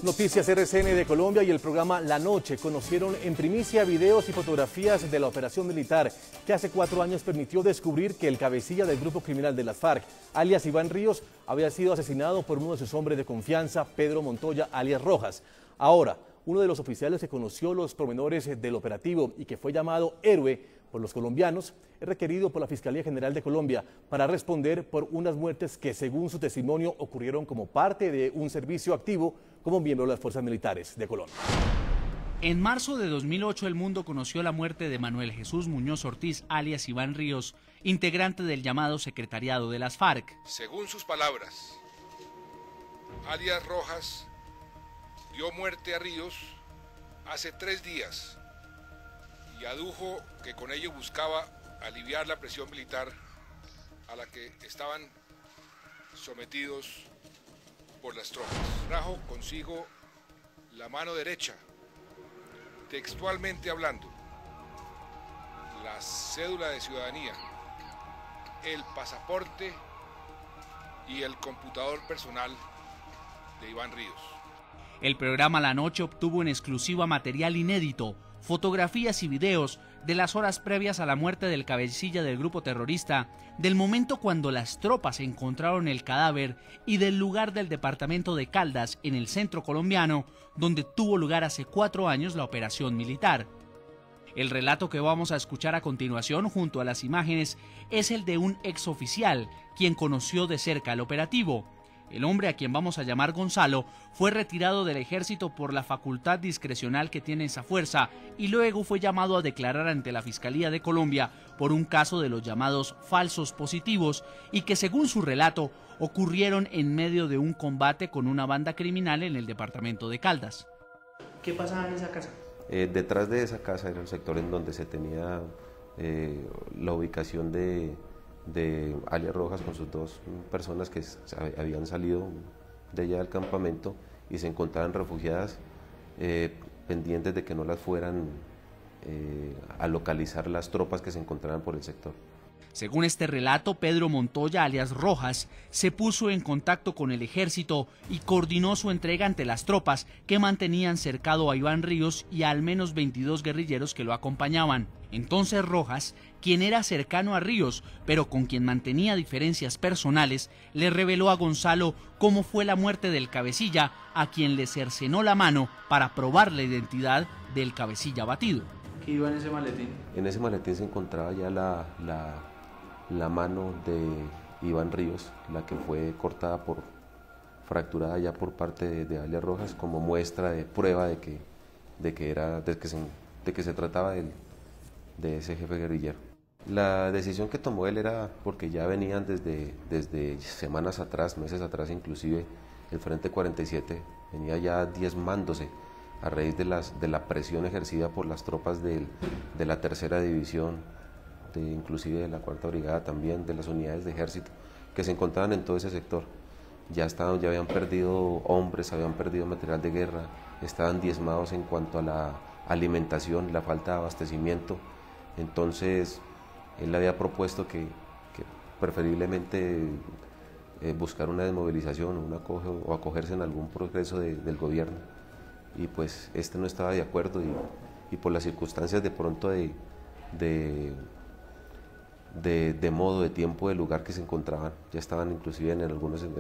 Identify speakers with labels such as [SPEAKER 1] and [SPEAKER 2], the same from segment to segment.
[SPEAKER 1] Noticias RCN de Colombia y el programa La Noche conocieron en primicia videos y fotografías de la operación militar que hace 4 años permitió descubrir que el cabecilla del grupo criminal de las FARC, alias Iván Ríos, había sido asesinado por uno de sus hombres de confianza, Pedro Montoya, alias Rojas. Ahora, uno de los oficiales que conoció los pormenores del operativo y que fue llamado héroe por los colombianos, es requerido por la Fiscalía General de Colombia para responder por unas muertes que, según su testimonio, ocurrieron como parte de un servicio activo como miembro de las Fuerzas Militares de Colombia.
[SPEAKER 2] En marzo de 2008 el mundo conoció la muerte de Manuel Jesús Muñoz Ortiz, alias Iván Ríos, integrante del llamado Secretariado de las FARC.
[SPEAKER 3] Según sus palabras, alias Rojas dio muerte a Ríos hace 3 días y adujo que con ello buscaba aliviar la presión militar a la que estaban sometidos por las tropas. Trajo consigo la mano derecha, textualmente hablando, la cédula de ciudadanía, el pasaporte y el computador personal de Iván Ríos.
[SPEAKER 2] El programa La Noche obtuvo en exclusiva material inédito, fotografías y videos de las horas previas a la muerte del cabecilla del grupo terrorista, del momento cuando las tropas encontraron el cadáver y del lugar del departamento de Caldas, en el centro colombiano, donde tuvo lugar hace 4 años la operación militar. El relato que vamos a escuchar a continuación, junto a las imágenes, es el de un exoficial, quien conoció de cerca el operativo. El hombre, a quien vamos a llamar Gonzalo, fue retirado del ejército por la facultad discrecional que tiene esa fuerza y luego fue llamado a declarar ante la Fiscalía de Colombia por un caso de los llamados falsos positivos y que, según su relato, ocurrieron en medio de un combate con una banda criminal en el departamento de Caldas.
[SPEAKER 4] ¿Qué pasaba en esa casa?
[SPEAKER 5] Detrás de esa casa era el sector en donde se tenía la ubicación de alias Rojas con sus 2 personas que habían salido de allá del campamento y se encontraban refugiadas pendientes de que no las fueran a localizar las tropas que se encontraban por el sector.
[SPEAKER 2] Según este relato, Pedro Montoya, alias Rojas, se puso en contacto con el ejército y coordinó su entrega ante las tropas que mantenían cercado a Iván Ríos y a al menos 22 guerrilleros que lo acompañaban. Entonces Rojas, quien era cercano a Ríos, pero con quien mantenía diferencias personales, le reveló a Gonzalo cómo fue la muerte del cabecilla, a quien le cercenó la mano para probar la identidad del cabecilla abatido.
[SPEAKER 4] ¿Qué iba en ese maletín?
[SPEAKER 5] En ese maletín se encontraba ya la mano de Iván Ríos, la que fue cortada fracturada ya por parte de alias Rojas, como muestra de prueba de que se trataba de ese jefe guerrillero. La decisión que tomó él era porque ya venían desde semanas atrás, meses atrás inclusive, el Frente 47 venía ya diezmándose a raíz de la presión ejercida por las tropas de la 3ª División, inclusive de la 4ª Brigada también, de las unidades de ejército que se encontraban en todo ese sector. Ya habían perdido hombres, habían perdido material de guerra, estaban diezmados en cuanto a la alimentación, la falta de abastecimiento. Entonces él había propuesto que preferiblemente buscar una desmovilización o acogerse en algún progreso del gobierno, y pues este no estaba de acuerdo y por las circunstancias de pronto de modo, de tiempo, de lugar que se encontraban, ya estaban inclusive en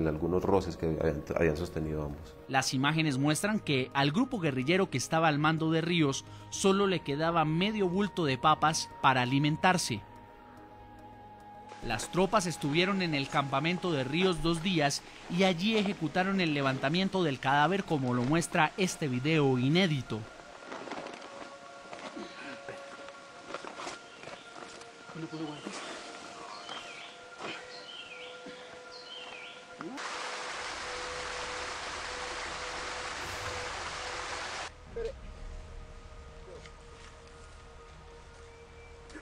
[SPEAKER 5] algunos roces que habían sostenido ambos.
[SPEAKER 2] Las imágenes muestran que al grupo guerrillero que estaba al mando de Ríos solo le quedaba medio bulto de papas para alimentarse. Las tropas estuvieron en el campamento de Ríos 2 días y allí ejecutaron el levantamiento del cadáver, como lo muestra este video inédito.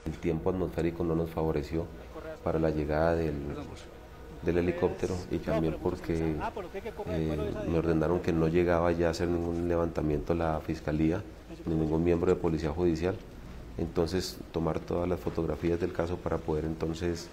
[SPEAKER 5] El tiempo atmosférico no nos favoreció para la llegada del helicóptero, y también porque me ordenaron que no llegaba ya a hacer ningún levantamiento la Fiscalía ni ningún miembro de Policía Judicial. Entonces tomar todas las fotografías del caso para poder entonces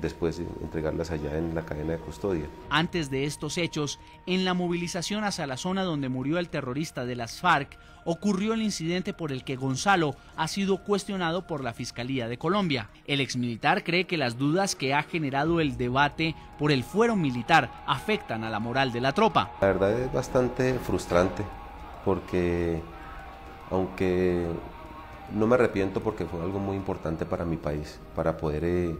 [SPEAKER 5] después entregarlas allá en la cadena de custodia.
[SPEAKER 2] Antes de estos hechos, en la movilización hacia la zona donde murió el terrorista de las FARC, ocurrió el incidente por el que Gonzalo ha sido cuestionado por la Fiscalía de Colombia. El exmilitar cree que las dudas que ha generado el debate por el fuero militar afectan a la moral de la tropa.
[SPEAKER 5] La verdad es bastante frustrante porque, aunque no me arrepiento porque fue algo muy importante para mi país, para poder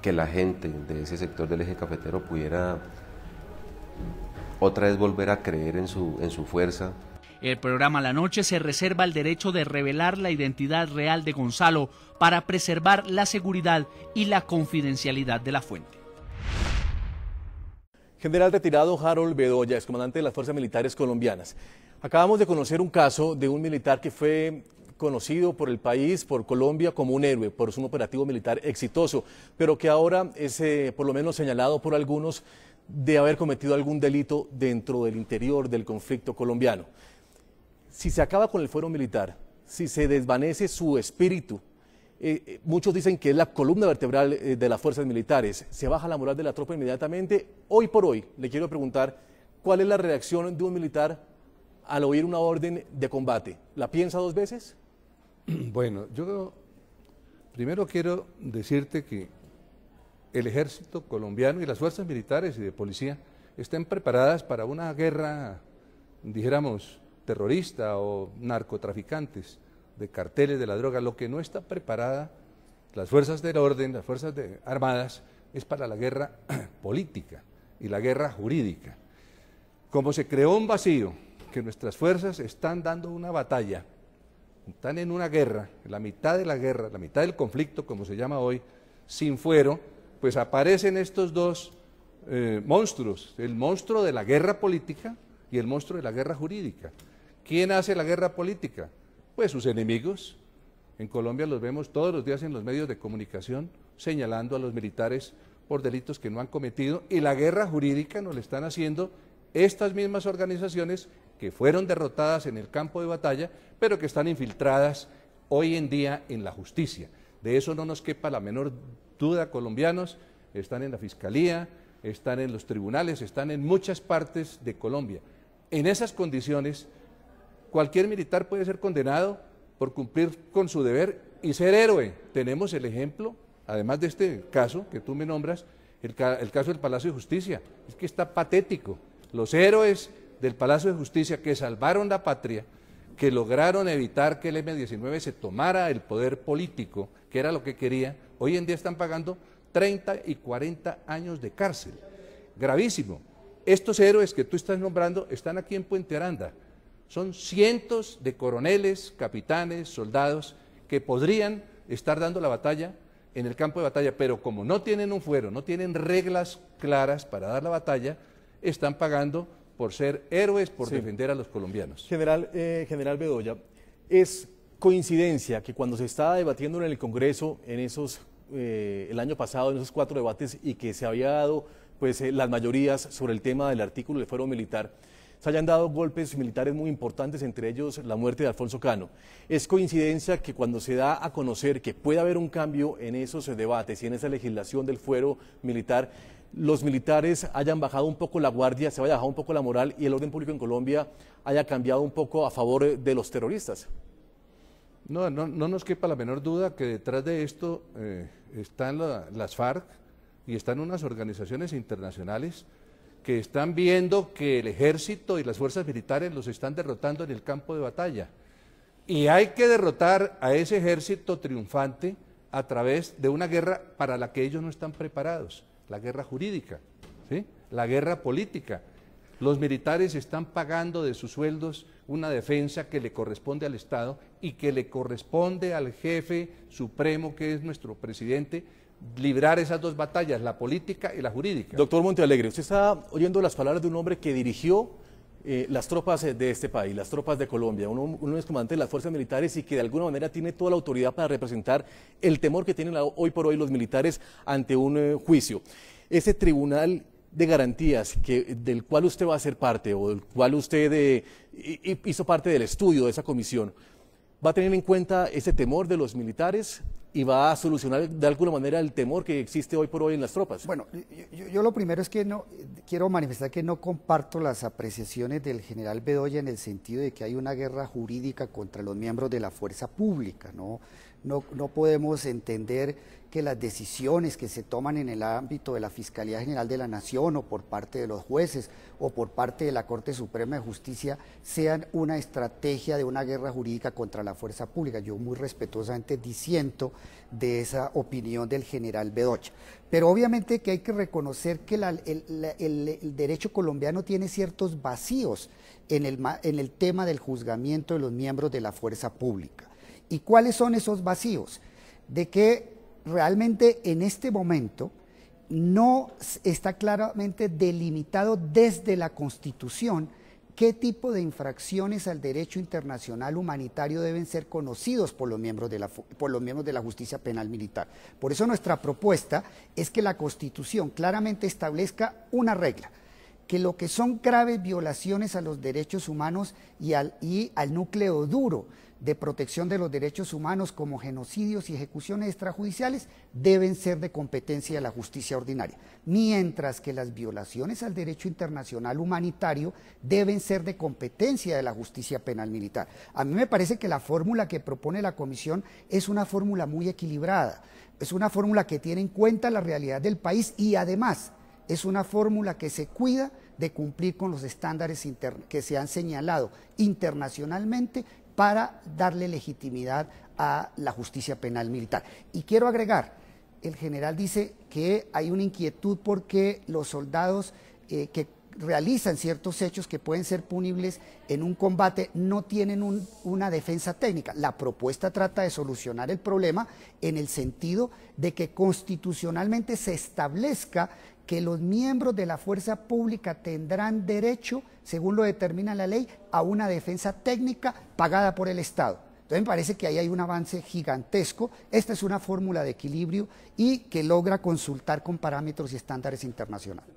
[SPEAKER 5] que la gente de ese sector del eje cafetero pudiera otra vez volver a creer en su fuerza.
[SPEAKER 2] El programa La Noche se reserva el derecho de revelar la identidad real de Gonzalo para preservar la seguridad y la confidencialidad de la fuente.
[SPEAKER 1] General retirado Harold Bedoya, excomandante de las Fuerzas Militares Colombianas. Acabamos de conocer un caso de un militar que fue conocido por el país, por Colombia, como un héroe, por un operativo militar exitoso, pero que ahora es por lo menos señalado por algunos de haber cometido algún delito dentro del interior del conflicto colombiano. Si se acaba con el fuero militar, si se desvanece su espíritu, muchos dicen que es la columna vertebral de las fuerzas militares, se baja la moral de la tropa inmediatamente. Hoy por hoy, le quiero preguntar, ¿cuál es la reacción de un militar al oír una orden de combate? ¿La piensa dos veces?
[SPEAKER 6] Bueno, yo primero quiero decirte que el ejército colombiano y las fuerzas militares y de policía están preparadas para una guerra, dijéramos, terrorista o narcotraficantes, de carteles de la droga. Lo que no está preparada las fuerzas del orden, las fuerzas armadas, es para la guerra política y la guerra jurídica. Como se creó un vacío, que nuestras fuerzas están dando una batalla, están en una guerra, en la mitad de la guerra, la mitad del conflicto, como se llama hoy, sin fuero, pues aparecen estos dos monstruos, el monstruo de la guerra política y el monstruo de la guerra jurídica. ¿Quién hace la guerra política? Pues sus enemigos. En Colombia los vemos todos los días en los medios de comunicación señalando a los militares por delitos que no han cometido, y la guerra jurídica nos la están haciendo estas mismas organizaciones que fueron derrotadas en el campo de batalla, pero que están infiltradas hoy en día en la justicia. De eso no nos quepa la menor duda, colombianos, están en la Fiscalía, están en los tribunales, están en muchas partes de Colombia. En esas condiciones, cualquier militar puede ser condenado por cumplir con su deber y ser héroe. Tenemos el ejemplo, además de este caso que tú me nombras, el caso del Palacio de Justicia. Es que está patético. Los héroes del Palacio de Justicia que salvaron la patria, que lograron evitar que el M-19 se tomara el poder político, que era lo que quería, hoy en día están pagando 30 y 40 años de cárcel. Gravísimo. Estos héroes que tú estás nombrando están aquí en Puente Aranda. Son cientos de coroneles, capitanes, soldados que podrían estar dando la batalla en el campo de batalla, pero como no tienen un fuero, no tienen reglas claras para dar la batalla, están pagando por ser héroes, por defender a los colombianos. General
[SPEAKER 1] Bedoya, es coincidencia que cuando se estaba debatiendo en el Congreso, en esos, el año pasado, en esos 4 debates, y que se había dado pues, las mayorías sobre el tema del artículo del fuero militar, se hayan dado golpes militares muy importantes, entre ellos la muerte de Alfonso Cano. Es coincidencia que cuando se da a conocer que puede haber un cambio en esos debates y en esa legislación del fuero militar, los militares hayan bajado un poco la guardia, se haya bajado un poco la moral y el orden público en Colombia haya cambiado un poco a favor de los terroristas.
[SPEAKER 6] No nos quepa la menor duda que detrás de esto están las FARC y están unas organizaciones internacionales que están viendo que el ejército y las fuerzas militares los están derrotando en el campo de batalla. Y hay que derrotar a ese ejército triunfante a través de una guerra para la que ellos no están preparados, la guerra jurídica, ¿sí? La guerra política. Los militares están pagando de sus sueldos una defensa que le corresponde al Estado y que le corresponde al jefe supremo, que es nuestro presidente, librar esas dos batallas, la política y la jurídica.
[SPEAKER 1] Doctor Montealegre, usted está oyendo las palabras de un hombre que dirigió las tropas de este país, las tropas de Colombia, uno es comandante de las fuerzas militares y que de alguna manera tiene toda la autoridad para representar el temor que tienen hoy por hoy los militares ante un juicio. Ese tribunal de garantías del cual usted va a ser parte o del cual usted hizo parte del estudio de esa comisión, ¿va a tener en cuenta ese temor de los militares y va a solucionar de alguna manera el temor que existe hoy por hoy en las tropas.
[SPEAKER 7] Bueno, yo lo primero es que no quiero manifestar que no comparto las apreciaciones del general Bedoya en el sentido de que hay una guerra jurídica contra los miembros de la fuerza pública. No podemos entender que las decisiones que se toman en el ámbito de la Fiscalía General de la Nación o por parte de los jueces o por parte de la Corte Suprema de Justicia sean una estrategia de una guerra jurídica contra la fuerza pública. Yo muy respetuosamente disiento de esa opinión del general Bedoya. Pero obviamente que hay que reconocer que el derecho colombiano tiene ciertos vacíos en el tema del juzgamiento de los miembros de la fuerza pública. ¿Y cuáles son esos vacíos? De que realmente en este momento no está claramente delimitado desde la Constitución qué tipo de infracciones al derecho internacional humanitario deben ser conocidos por los miembros de la justicia penal militar. Por eso nuestra propuesta es que la Constitución claramente establezca una regla, que lo que son graves violaciones a los derechos humanos y al núcleo duro de protección de los derechos humanos como genocidios y ejecuciones extrajudiciales deben ser de competencia de la justicia ordinaria, mientras que las violaciones al derecho internacional humanitario deben ser de competencia de la justicia penal militar. A mí me parece que la fórmula que propone la Comisión es una fórmula muy equilibrada, es una fórmula que tiene en cuenta la realidad del país y además es una fórmula que se cuida de cumplir con los estándares que se han señalado internacionalmente para darle legitimidad a la justicia penal militar. Y quiero agregar, el general dice que hay una inquietud porque los soldados que realizan ciertos hechos que pueden ser punibles en un combate no tienen una defensa técnica. La propuesta trata de solucionar el problema en el sentido de que constitucionalmente se establezca que los miembros de la fuerza pública tendrán derecho, según lo determina la ley, a una defensa técnica pagada por el Estado. Entonces me parece que ahí hay un avance gigantesco. Esta es una fórmula de equilibrio y que logra consultar con parámetros y estándares internacionales.